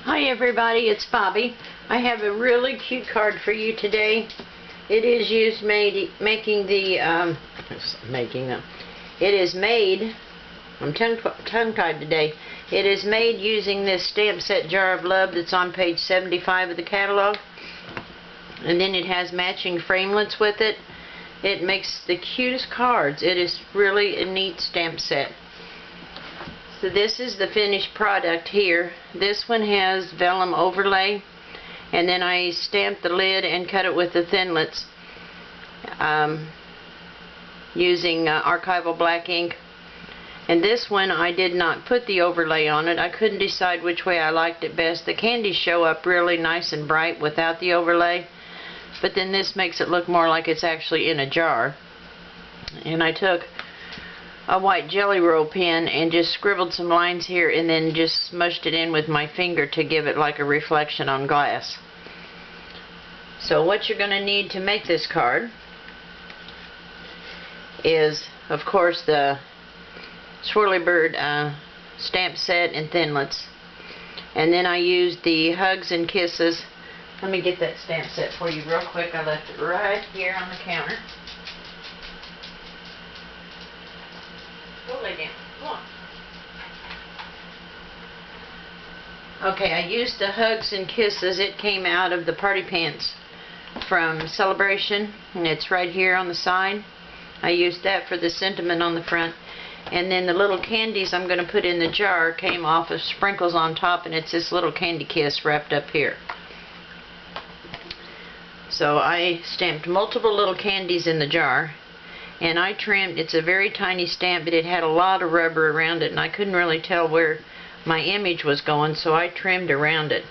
Hi everybody, it's Bobby. I have a really cute card for you today. It is I'm tongue-tied today. It is made using this stamp set Jar of Love that's on page 75 of the catalog. And then it has matching framelits with it. It makes the cutest cards. It is really a neat stamp set. So this is the finished product here. This one has vellum overlay, and then I stamped the lid and cut it with the Thinlits using archival black ink. And this one I did not put the overlay on it. I couldn't decide which way I liked it best. The candies show up really nice and bright without the overlay, but then this makes it look more like it's actually in a jar. And I took a white jelly roll pen and just scribbled some lines here and then just smushed it in with my finger to give it like a reflection on glass. So what you're going to need to make this card is, of course, the Swirly Bird stamp set and Thinlits. And then I used the Hugs and Kisses. Let me get that stamp set for you real quick. I left it right here on the counter. Go lay down. Come on. Okay, I used the Hugs and Kisses. It came out of the Party Pants from Celebration, and it's right here on the side. I used that for the sentiment on the front. And then the little candies I'm going to put in the jar came off of sprinkles on top, and it's this little candy kiss wrapped up here. So I stamped multiple little candies in the jar. And I trimmed, it's a very tiny stamp, but it had a lot of rubber around it, and I couldn't really tell where my image was going, so I trimmed around it.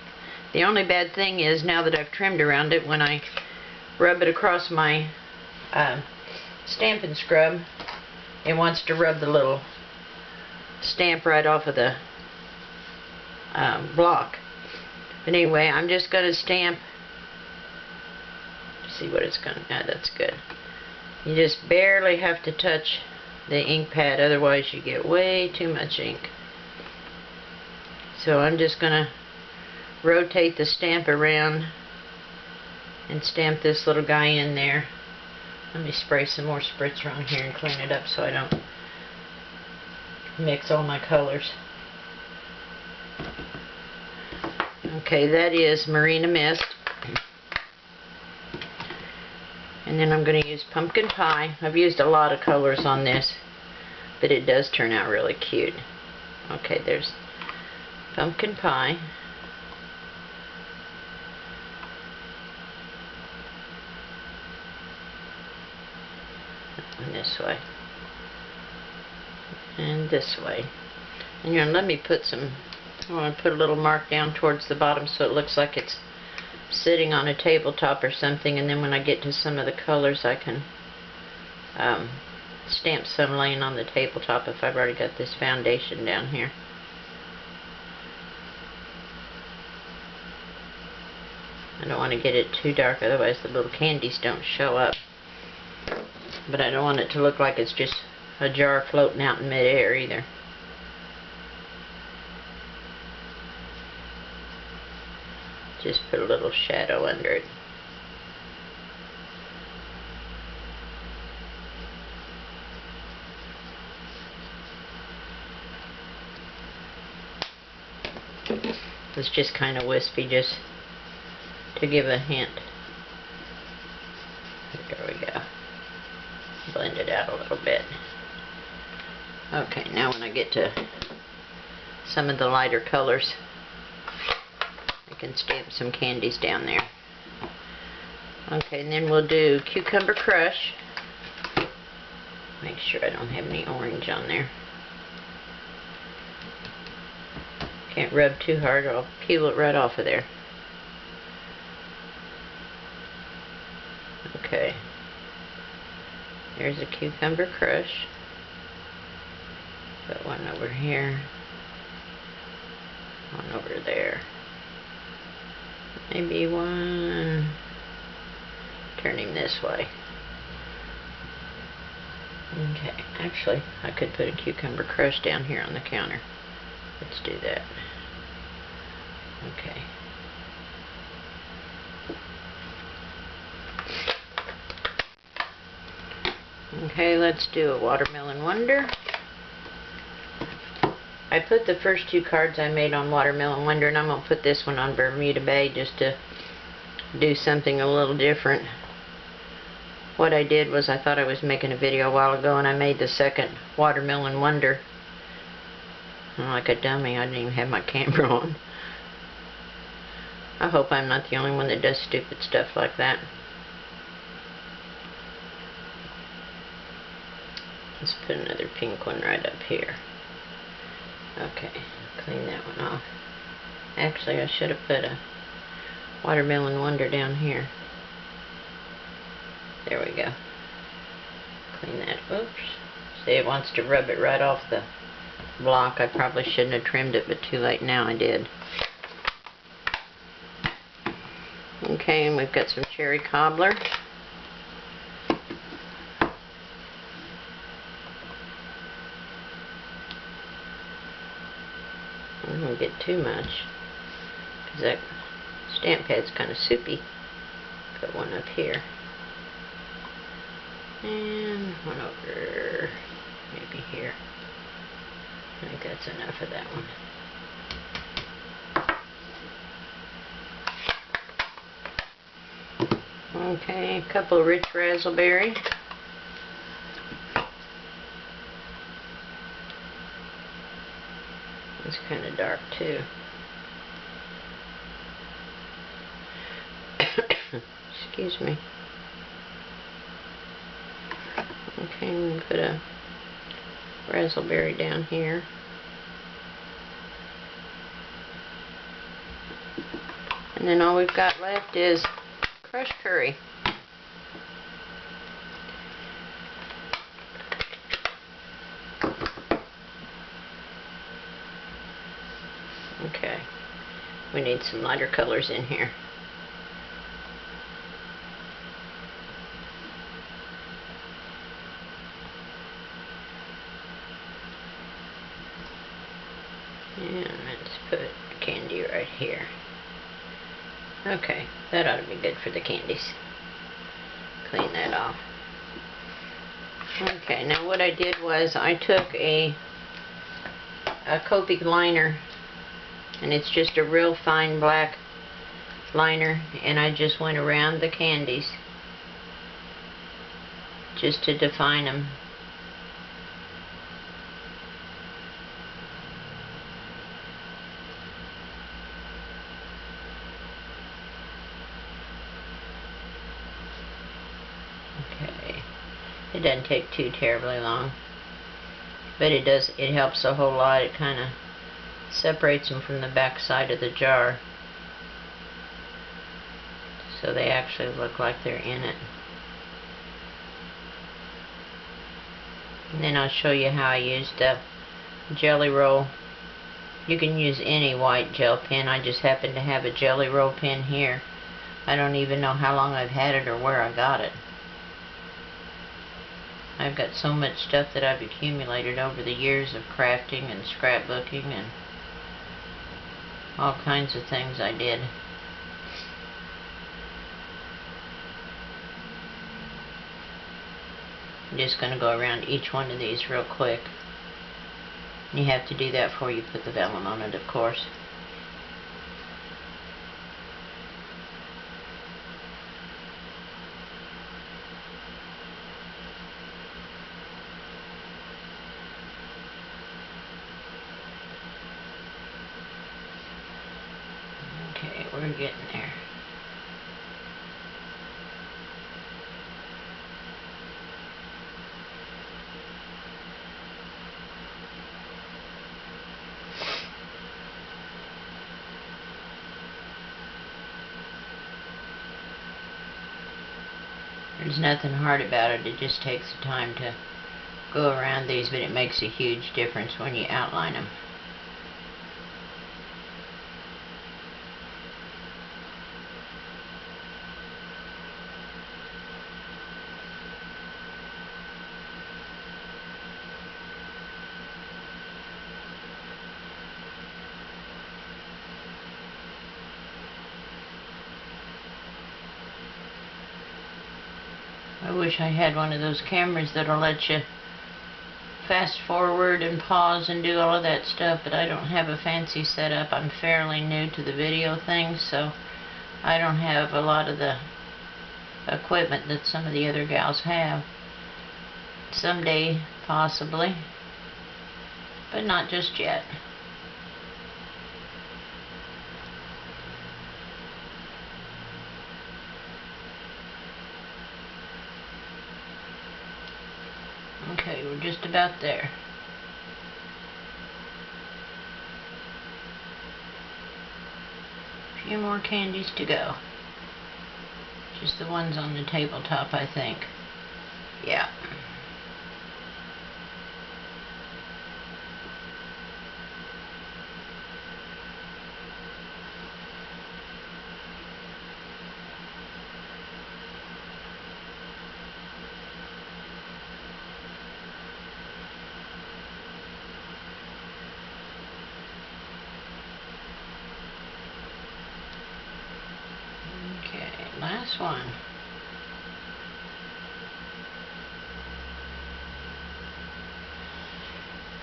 The only bad thing is, now that I've trimmed around it, when I rub it across my Stampin' scrub, it wants to rub the little stamp right off of the block. But anyway, I'm just going to stamp, see what it's going to, that's good. You just barely have to touch the ink pad, otherwise you get way too much ink. So I'm just going to rotate the stamp around and stamp this little guy in there. Let me spray some more spritzer on here and clean it up so I don't mix all my colors. Okay, that is Marina Mist. And then I'm going to use Pumpkin Pie. I've used a lot of colors on this, but it does turn out really cute. Okay, there's Pumpkin Pie. And this way. And this way. And you're going to let me put some, I want to put a little mark down towards the bottom so it looks like it's sitting on a tabletop or something, and then when I get to some of the colors I can stamp some laying on the tabletop if I've already got this foundation down here. I don't want to get it too dark, otherwise the little candies don't show up. But I don't want it to look like it's just a jar floating out in midair either. Just put a little shadow under it. It's just kind of wispy, just to give a hint. There we go. Blend it out a little bit. Okay, now when I get to some of the lighter colors, I can stamp some candies down there. Okay, and then we'll do Cucumber Crush. Make sure I don't have any orange on there. Can't rub too hard or I'll peel it right off of there. Okay. There's a Cucumber Crush. Put one over here. One over there. Maybe one. Turn him this way. Okay, actually, I could put a Cucumber Crush down here on the counter. Let's do that. Okay, let's do a Watermelon Wonder. I put the first two cards I made on Watermelon Wonder, and I'm going to put this one on Bermuda Bay just to do something a little different. What I did was I thought I was making a video a while ago, and I made the second Watermelon Wonder. And like a dummy, I didn't even have my camera on. I hope I'm not the only one that does stupid stuff like that. Let's put another pink one right up here. Okay, clean that one off. Actually, I should have put a Watermelon Wonder down here. There we go. Clean that. Oops. See, it wants to rub it right off the block. I probably shouldn't have trimmed it, but too late now I did. Okay, and we've got some cherry cobbler. I don't get too much because that stamp pad's kind of soupy. Put one up here. And one over maybe here. I think that's enough of that one. Okay, a couple of rich raspberry. It's kind of dark too. Excuse me. Okay, I'm going to put a raspberry down here. And then all we've got left is crushed curry. Okay, we need some lighter colors in here. And let's put candy right here. Okay, that ought to be good for the candies. Clean that off. Okay, now what I did was I took a Copic liner, and it's just a real fine black liner, and I just went around the candies just to define them. Okay, it doesn't take too terribly long, but it helps a whole lot. It kind of separates them from the back side of the jar, so they actually look like they're in it. And then I'll show you how I used a jelly roll. You can use any white gel pen. I just happen to have a jelly roll pen here. I don't even know how long I've had it or where I got it. I've got so much stuff that I've accumulated over the years of crafting and scrapbooking and all kinds of things I did. I'm just going to go around each one of these real quick. You have to do that before you put the vellum on it, of course. Okay, we're getting there. There's nothing hard about it. It just takes the time to go around these, but it makes a huge difference when you outline them. wish I had one of those cameras that'll let you fast forward and pause and do all of that stuff, but I don't have a fancy setup. I'm fairly new to the video thing, so I don't have a lot of the equipment that some of the other gals have. Someday, possibly, but not just yet. Okay, we're just about there. A few more candies to go. Just the ones on the tabletop, I think. Yeah. Last one.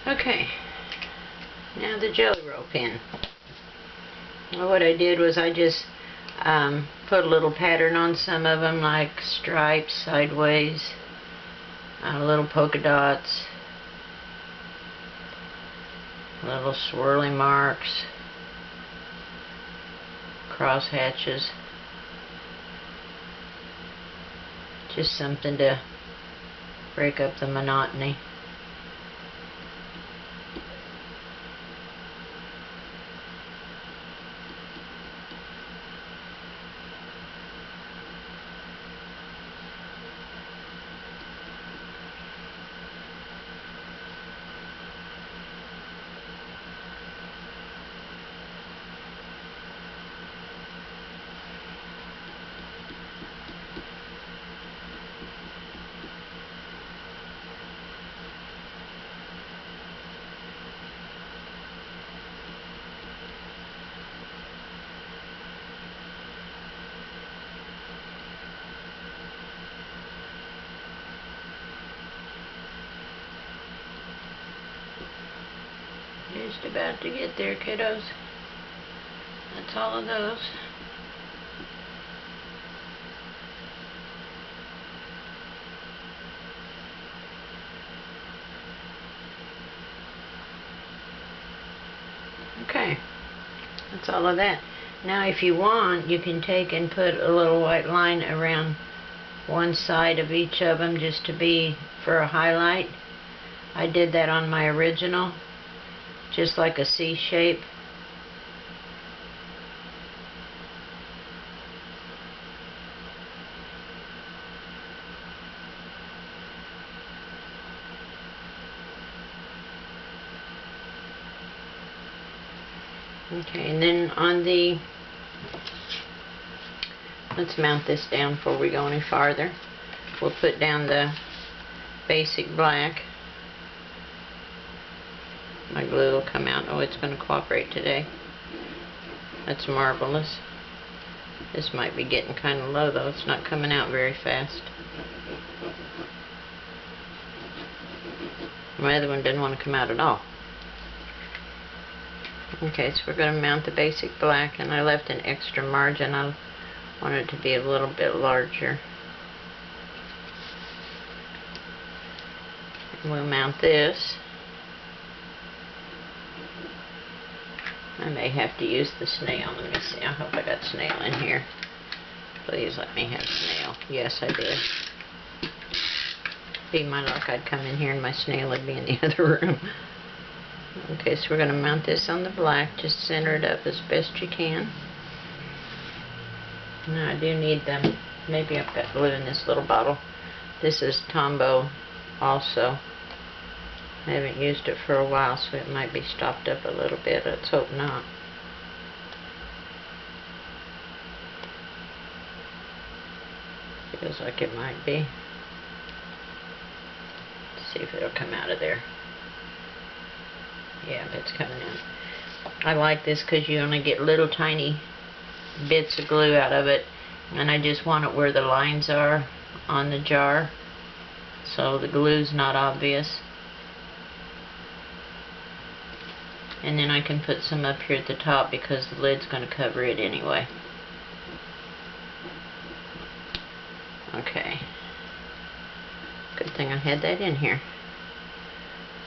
Okay, now the Jelly Roll pen. Well, what I did was I just put a little pattern on some of them, like stripes sideways, little polka dots, little swirly marks, cross hatches. Just something to break up the monotony. Just about to get there, kiddos. That's all of those. Okay, that's all of that. Now if you want, you can take and put a little white line around one side of each of them just to be for a highlight. I did that on my original, just like a C shape. Okay, and then on the, let's mount this down before we go any farther. We'll put down the basic black. My glue will come out. Oh, it's going to cooperate today. That's marvelous. This might be getting kind of low though. It's not coming out very fast. My other one didn't want to come out at all. Okay, so we're going to mount the basic black, and I left an extra margin. I want it to be a little bit larger. And we'll mount this. I may have to use the snail. Let me see. I hope I got snail in here. Please let me have snail. Yes, I did. Be my luck, I'd come in here and my snail would be in the other room. Okay, so we're going to mount this on the black. Just center it up as best you can. Now I do need them. Maybe I've got glue in this little bottle. This is Tombow also. I haven't used it for a while, so it might be stopped up a little bit. Let's hope not. Feels like it might be. Let's see if it'll come out of there. Yeah, it's coming out. I like this because you only get little tiny bits of glue out of it, and I just want it where the lines are on the jar so the glue's not obvious. And then I can put some up here at the top because the lid's going to cover it anyway. Okay. Good thing I had that in here.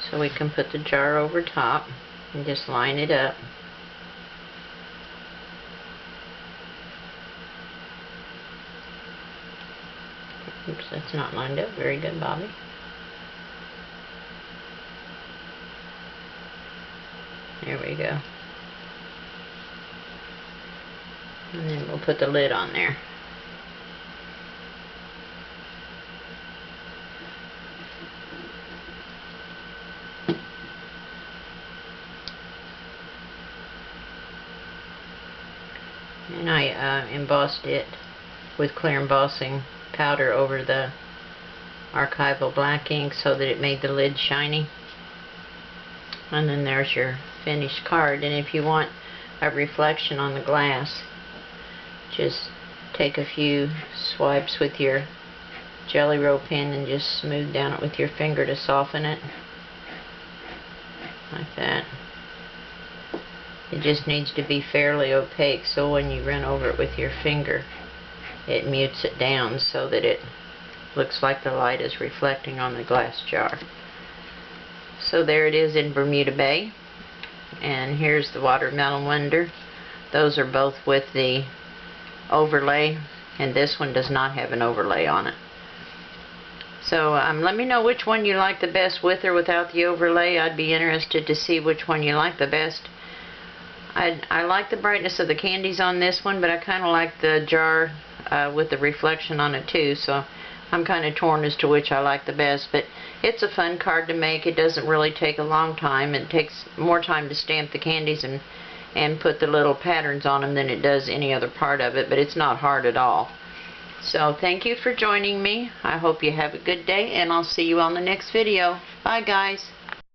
So we can put the jar over top and just line it up. Oops, that's not lined up. Very good, Bobby. There we go. And then we'll put the lid on there. And I embossed it with clear embossing powder over the archival black ink so that it made the lid shiny. And then there's your finished card. And if you want a reflection on the glass, just take a few swipes with your Jelly Roll pen and just smooth down it with your finger to soften it. Like that. It just needs to be fairly opaque so when you run over it with your finger, it mutes it down so that it looks like the light is reflecting on the glass jar. So there it is in Bermuda Bay. And here's the Watermelon Wonder. Those are both with the overlay, and this one does not have an overlay on it. So let me know which one you like the best, with or without the overlay. I'd be interested to see which one you like the best. I like the brightness of the candies on this one, but I kind of like the jar with the reflection on it too, so I'm kind of torn as to which I like the best. But it's a fun card to make. It doesn't really take a long time. It takes more time to stamp the candies and put the little patterns on them than it does any other part of it, but it's not hard at all. So thank you for joining me. I hope you have a good day, and I'll see you on the next video. Bye, guys.